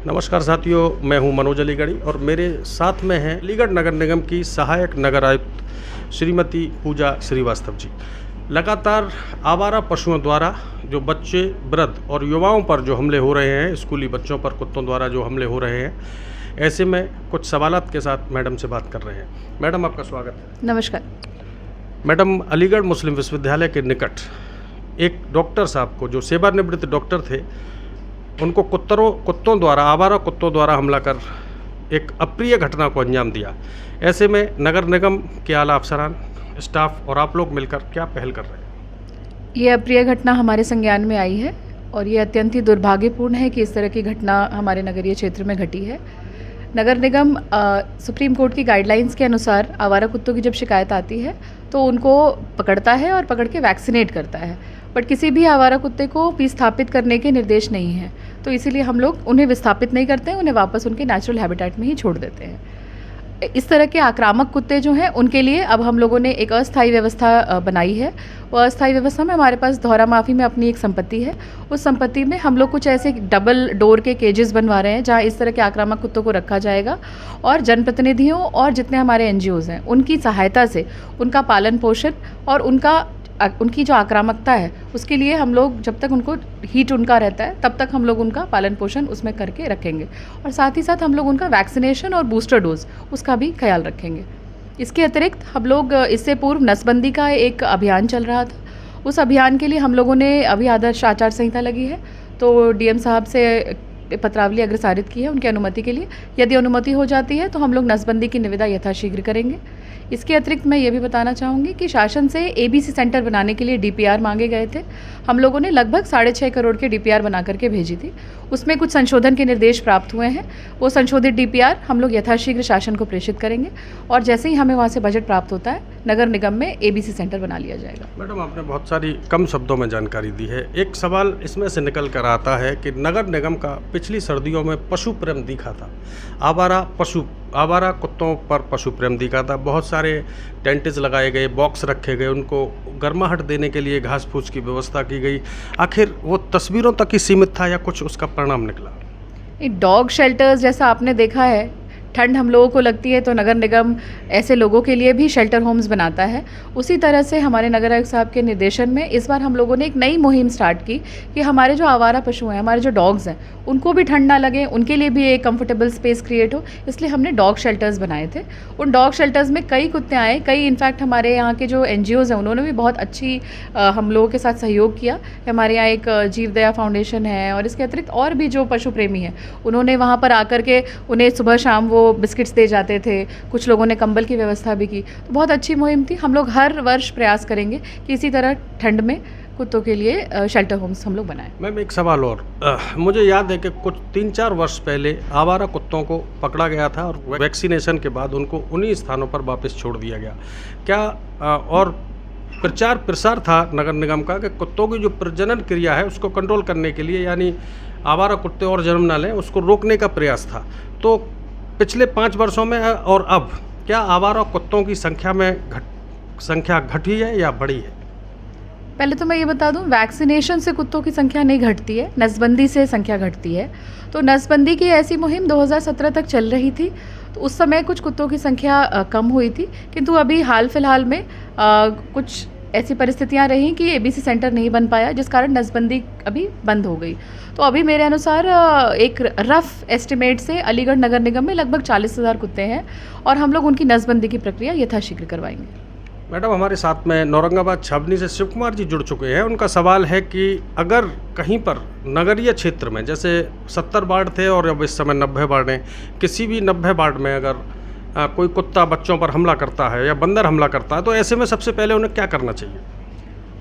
नमस्कार साथियों, मैं हूं मनोज अलीगढ़ी और मेरे साथ में हैं अलीगढ़ नगर निगम की सहायक नगर आयुक्त श्रीमती पूजा श्रीवास्तव जी। लगातार आवारा पशुओं द्वारा जो बच्चे, वृद्ध और युवाओं पर जो हमले हो रहे हैं, स्कूली बच्चों पर कुत्तों द्वारा जो हमले हो रहे हैं, ऐसे में कुछ सवालात के साथ मैडम से बात कर रहे हैं। मैडम, आपका स्वागत है। नमस्कार। मैडम, अलीगढ़ मुस्लिम विश्वविद्यालय के निकट एक डॉक्टर साहब को, जो सेवानिवृत्त डॉक्टर थे, उनको कुत्तों द्वारा, आवारा कुत्तों द्वारा हमला कर एक अप्रिय घटना को अंजाम दिया। ऐसे में नगर निगम के आला अफसरान, स्टाफ और आप लोग मिलकर क्या पहल कर रहे हैं? ये अप्रिय घटना हमारे संज्ञान में आई है और ये अत्यंत ही दुर्भाग्यपूर्ण है कि इस तरह की घटना हमारे नगरीय क्षेत्र में घटी है। नगर निगम सुप्रीम कोर्ट की गाइडलाइंस के अनुसार आवारा कुत्तों की जब शिकायत आती है तो उनको पकड़ता है और पकड़ के वैक्सीनेट करता है, बट किसी भी आवारा कुत्ते को विस्थापित करने के निर्देश नहीं हैं, तो इसीलिए हम लोग उन्हें विस्थापित नहीं करते हैं, उन्हें वापस उनके नेचुरल हैबिटेट में ही छोड़ देते हैं। इस तरह के आक्रामक कुत्ते जो हैं उनके लिए अब हम लोगों ने एक अस्थायी व्यवस्था बनाई है। वो अस्थायी व्यवस्था में हमारे पास धौरा माफी में अपनी एक संपत्ति है। उस संपत्ति में हम लोग कुछ ऐसे डबल डोर के केजेस बनवा रहे हैं जहाँ इस तरह के आक्रामक कुत्तों को रखा जाएगा और जनप्रतिनिधियों और जितने हमारे एनजीओज हैं उनकी सहायता से उनका पालन पोषण और उनकी जो आक्रामकता है उसके लिए हम लोग, जब तक उनको हीट उनका रहता है तब तक हम लोग उनका पालन पोषण उसमें करके रखेंगे और साथ ही साथ हम लोग उनका वैक्सीनेशन और बूस्टर डोज उसका भी ख्याल रखेंगे। इसके अतिरिक्त हम लोग इससे पूर्व नसबंदी का एक अभियान चल रहा था। उस अभियान के लिए हम लोगों ने अभी आदर्श आचार संहिता लगी है तो डीएम साहब से पत्रावली अग्रसारित की है उनकी अनुमति के लिए। यदि अनुमति हो जाती है तो हम लोग नसबंदी की निविदा यथाशीघ्र करेंगे। इसके अतिरिक्त मैं ये भी बताना चाहूँगी कि शासन से एबीसी सेंटर बनाने के लिए डीपीआर मांगे गए थे। हम लोगों ने लगभग 6.5 करोड़ के डीपीआर बना करके भेजी थी। उसमें कुछ संशोधन के निर्देश प्राप्त हुए हैं। वो संशोधित डीपीआर हम लोग यथाशीघ्र शासन को प्रेषित करेंगे और जैसे ही हमें वहाँ से बजट प्राप्त होता है नगर निगम में एबीसी सेंटर बना लिया जाएगा। मैडम, आपने बहुत सारी कम शब्दों में जानकारी दी है। एक सवाल इसमें से निकल कर आता है कि नगर निगम का पिछली सर्दियों में पशु प्रेम दिखा था, आवारा कुत्तों पर पशु प्रेम दिखा था। बहुत सारे टेंटेज लगाए गए, बॉक्स रखे गए, उनको गर्माहट देने के लिए घास फूस की व्यवस्था की गई। आखिर वो तस्वीरों तक ही सीमित था या कुछ उसका परिणाम निकला? डॉग शेल्टर्स जैसा आपने देखा है, ठंड हम लोगों को लगती है तो नगर निगम ऐसे लोगों के लिए भी शेल्टर होम्स बनाता है। उसी तरह से हमारे नगर आयुक्त साहब के निर्देशन में इस बार हम लोगों ने एक नई मुहिम स्टार्ट की कि हमारे जो आवारा पशु हैं, हमारे जो डॉग्स हैं, उनको भी ठंड ना लगे, उनके लिए भी एक कंफर्टेबल स्पेस क्रिएट हो, इसलिए हमने डॉग शेल्टर्स बनाए थे। उन डॉग शेल्टर्स में कई कुत्ते आए, कई इनफैक्ट हमारे यहाँ के जो एनजीओज़ हैं उन्होंने भी बहुत अच्छी हम लोगों के साथ सहयोग किया। हमारे यहाँ एक जीव दया फाउंडेशन है और इसके अतिरिक्त और भी जो पशु प्रेमी हैं उन्होंने वहाँ पर आकर के उन्हें सुबह शाम वो बिस्किट्स दे जाते थे। कुछ लोगों ने कंबल की व्यवस्था भी की, तो बहुत अच्छी मुहिम थी। हम लोग हर वर्ष प्रयास करेंगे कि इसी तरह ठंड में कुत्तों के लिए शेल्टर होम्स हम लोग बनाएं। मैम, एक सवाल और, मुझे याद है कि कुछ 3-4 वर्ष पहले आवारा कुत्तों को पकड़ा गया था और वैक्सीनेशन के बाद उनको उन्हीं स्थानों पर वापस छोड़ दिया गया। क्या और प्रचार प्रसार था नगर निगम का कि कुत्तों की जो प्रजनन क्रिया है उसको कंट्रोल करने के लिए, यानी आवारा कुत्ते और जन्म न लें, उसको रोकने का प्रयास था। तो पिछले 5 वर्षों में और अब क्या आवारा कुत्तों की संख्या घटी है या बढ़ी है? पहले तो मैं ये बता दूं, वैक्सीनेशन से कुत्तों की संख्या नहीं घटती है, नसबंदी से संख्या घटती है। तो नसबंदी की ऐसी मुहिम 2017 तक चल रही थी, तो उस समय कुछ कुत्तों की संख्या कम हुई थी, किंतु अभी हाल फिलहाल में कुछ ऐसी परिस्थितियां रहीं कि एबीसी सेंटर नहीं बन पाया, जिस कारण नसबंदी अभी बंद हो गई। तो अभी मेरे अनुसार एक रफ एस्टिमेट से अलीगढ़ नगर निगम में लगभग 40,000 कुत्ते हैं और हम लोग उनकी नसबंदी की प्रक्रिया यथाशीघ्र करवाएंगे। मैडम, हमारे साथ में नौरंगाबाद छावनी से शिव कुमार जी जुड़ चुके हैं। उनका सवाल है कि अगर कहीं पर नगरीय क्षेत्र में, जैसे 70 वार्ड थे और अब इस समय 90 वार्ड हैं, किसी भी 90 वार्ड में अगर कोई कुत्ता बच्चों पर हमला करता है या बंदर हमला करता है, तो ऐसे में सबसे पहले उन्हें क्या करना चाहिए?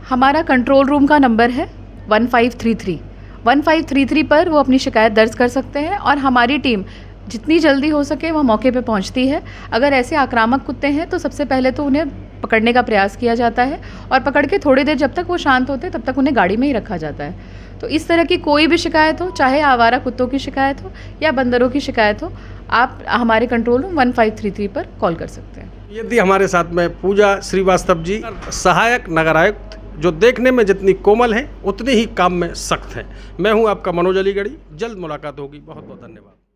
हमारा कंट्रोल रूम का नंबर है 1533 पर वो अपनी शिकायत दर्ज कर सकते हैं और हमारी टीम जितनी जल्दी हो सके वो मौके पे पहुंचती है। अगर ऐसे आक्रामक कुत्ते हैं तो सबसे पहले तो उन्हें पकड़ने का प्रयास किया जाता है और पकड़ के थोड़ी देर जब तक वो शांत होते हैं तब तक उन्हें गाड़ी में ही रखा जाता है। तो इस तरह की कोई भी शिकायत हो, चाहे आवारा कुत्तों की शिकायत हो या बंदरों की शिकायत हो, आप हमारे कंट्रोल रूम 1533 पर कॉल कर सकते हैं। यदि हमारे साथ में पूजा श्रीवास्तव जी, सहायक नगर आयुक्त जो देखने में जितनी कोमल हैं उतनी ही काम में सख्त हैं। मैं हूं आपका मनोज अलीगढ़ी। जल्द मुलाकात होगी। बहुत बहुत धन्यवाद।